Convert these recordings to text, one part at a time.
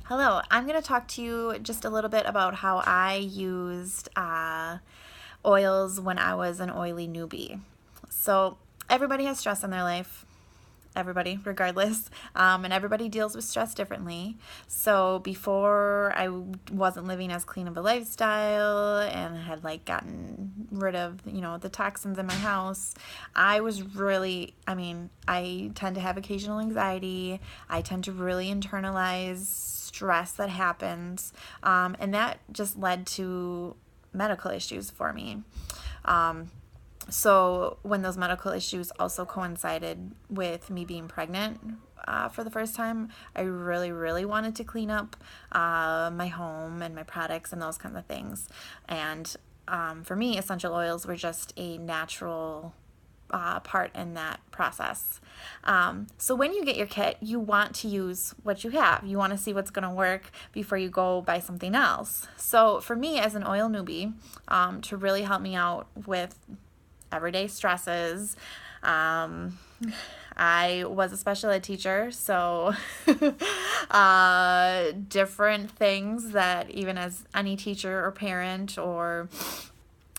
Hello, I'm going to talk to you just a little bit about how I used oils when I was an oily newbie. So, everybody has stress in their life, everybody, regardless, and everybody deals with stress differently. So, before I wasn't living as clean of a lifestyle and had gotten rid of, the toxins in my house, I was really, I tend to have occasional anxiety. I tend to really internalize stress that happens, and that just led to medical issues for me. So when those medical issues also coincided with me being pregnant for the first time, I really, really wanted to clean up my home and my products and those kinds of things. And for me, essential oils were just a natural part in that process. So when you get your kit, you want to use what you have. You want to see what's going to work before you go buy something else. So for me as an oil newbie, to really help me out with everyday stresses, I was a special ed teacher, so different things that even as any teacher or parent or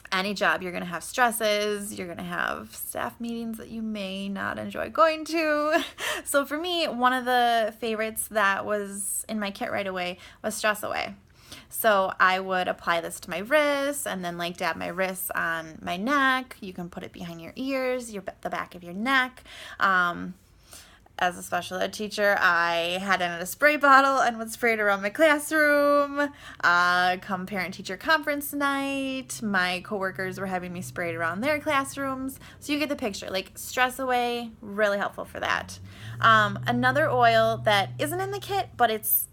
any job, you're going to have stresses, you're going to have staff meetings that you may not enjoy going to. So for me, one of the favorites that was in my kit right away was Stress Away. So I would apply this to my wrists and then dab my wrists on my neck. You can put it behind your ears, the back of your neck. As a special ed teacher, I had it in a spray bottle and would spray it around my classroom. Come parent-teacher conference night, my coworkers were having me spray it around their classrooms. So you get the picture. Stress Away, really helpful for that. Another oil that isn't in the kit, but it's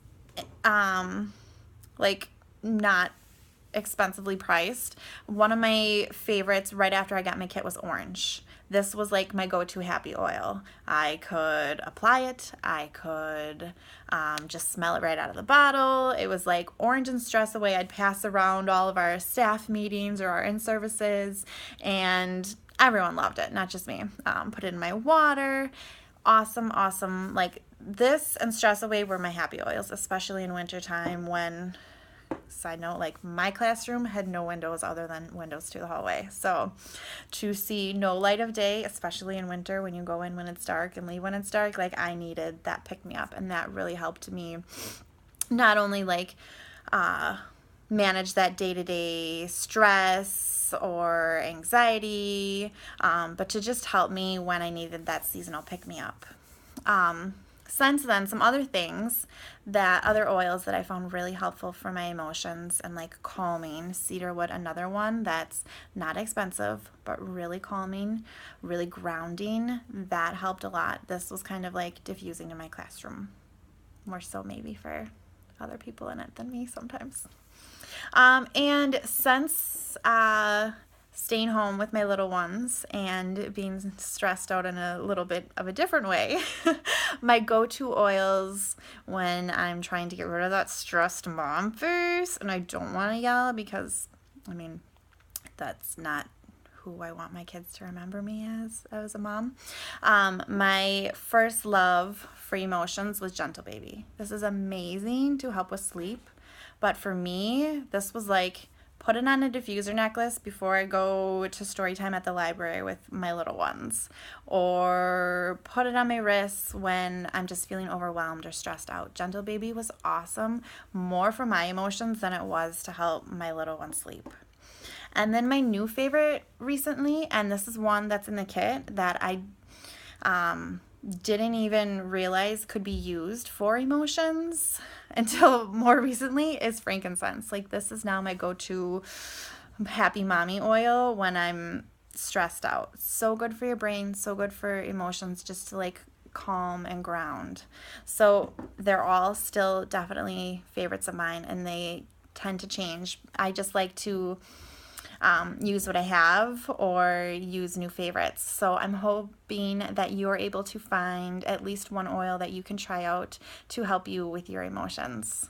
not expensively priced. One of my favorites right after I got my kit was orange. This was my go-to happy oil. I could apply it. I could just smell it right out of the bottle. It was orange and Stress Away. I'd pass around all of our staff meetings or our in-services, and everyone loved it, not just me. Put it in my water. Awesome, awesome. This and Stress Away were my happy oils, especially in wintertime when, side note, my classroom had no windows other than windows to the hallway. So to see no light of day, especially in winter when you go in when it's dark and leave when it's dark, I needed that pick-me-up, and that really helped me not only manage that day-to-day stress or anxiety, but to just help me when I needed that seasonal pick-me-up. Since then, some other things other oils that I found really helpful for my emotions and calming. Cedarwood, another one that's not expensive, but really calming, really grounding. That helped a lot. This was kind of diffusing in my classroom, more so maybe for other people in it than me sometimes. And since staying home with my little ones and being stressed out in a little bit of a different way, my go-to oils when I'm trying to get rid of that stressed mom face, and I don't want to yell because, that's not who I want my kids to remember me as a mom. My first love for emotions was Gentle Baby. This is amazing to help with sleep, but for me, this was put it on a diffuser necklace before I go to story time at the library with my little ones, or put it on my wrists when I'm just feeling overwhelmed or stressed out. Gentle Baby was awesome, more for my emotions than it was to help my little one sleep. And then my new favorite recently, and this is one that's in the kit that I didn't even realize could be used for emotions until more recently, is frankincense. This is now my go-to happy mommy oil when I'm stressed out. So good for your brain, so good for emotions, just to calm and ground. So they're all still definitely favorites of mine, and they tend to change. I just like to use what I have or use new favorites. So I'm hoping that you're able to find at least one oil that you can try out to help you with your emotions.